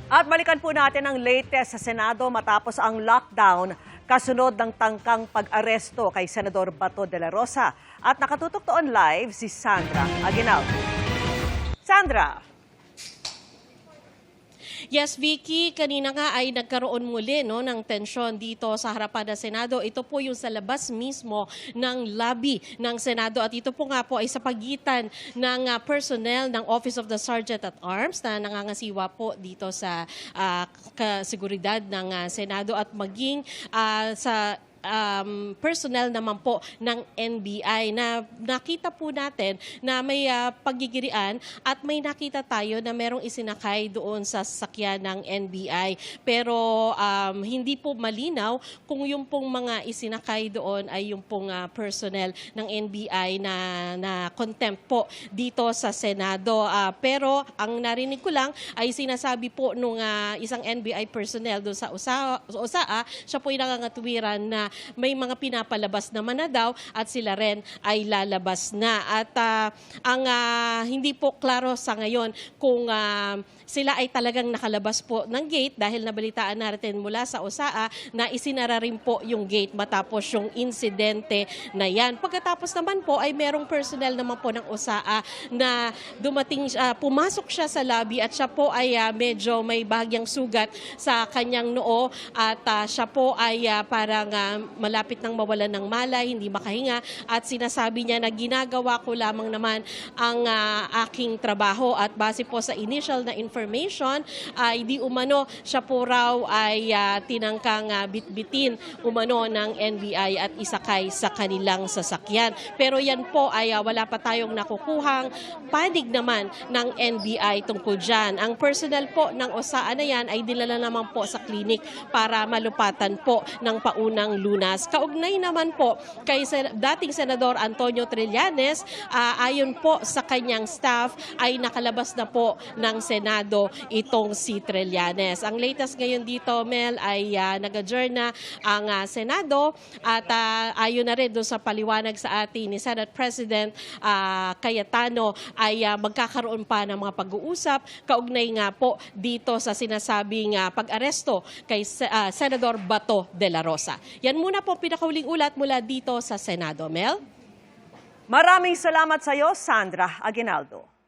At balikan po natin ang latest sa Senado matapos ang lockdown kasunod ng tangkang pag-aresto kay Senador Bato de la Rosa. At nakatutok doon live si Sandra Aguinaldo. Sandra! Yes, Vicky, kanina nga ay nagkaroon muli ng tensyon dito sa harapan ng Senado. Ito po yung sa labas mismo ng lobby ng Senado at ito po nga po ay sa pagitan ng personnel ng Office of the Sergeant at Arms na nangangasiwa po dito sa kasiguridad ng Senado at maging sa personnel naman po ng NBI na nakita po natin na may paggigirian at may nakita tayo na merong isinakay doon sa sasakyan ng NBI. Pero hindi po malinaw kung yung pong mga isinakay doon ay yung pong personnel ng NBI na contempt po dito sa Senado. Pero ang narinig ko lang ay sinasabi po nung isang NBI personnel doon sa USAA, siya po yung nangangatwiran na may mga pinapalabas naman na daw at sila rin ay lalabas na. At ang hindi po klaro sa ngayon kung sila ay talagang nakalabas po ng gate dahil nabalitaan natin mula sa USAA na isinara rin po yung gate matapos yung insidente na yan. Pagkatapos naman po ay merong personnel naman po ng USAA na dumating, pumasok siya sa lobby at siya po ay medyo may bahagyang sugat sa kanyang noo at siya po ay parang malapit nang mawalan ng malay, hindi makahinga at sinasabi niya na ginagawa ko lamang naman ang aking trabaho at base po sa initial na information ay di umano siya po raw ay tinangkang bitbitin umano ng NBI at isakay sa kanilang sasakyan. Pero yan po ay wala pa tayong nakukuhang panig naman ng NBI tungkol dyan. Ang personnel po ng USAA na yan ay dinala naman po sa klinik para malupatan po ng paunang lunas. Kaugnay naman po kay dating Senador Antonio Trillanes, ayon po sa kanyang staff ay nakalabas na po ng Senado itong si Trillanes. Ang latest ngayon dito, Mel, ay nag-adjourn na ang Senado at ayon na rin doon sa paliwanag sa atin ni Senate President Cayetano ay magkakaroon pa ng mga pag-uusap kaugnay nga po dito sa sinasabing pag-aresto kay Senador Bato de la Rosa. Yan muna po pinakauling ulat mula dito sa Senado. Mel? Maraming salamat sa iyo, Sandra Aguinaldo.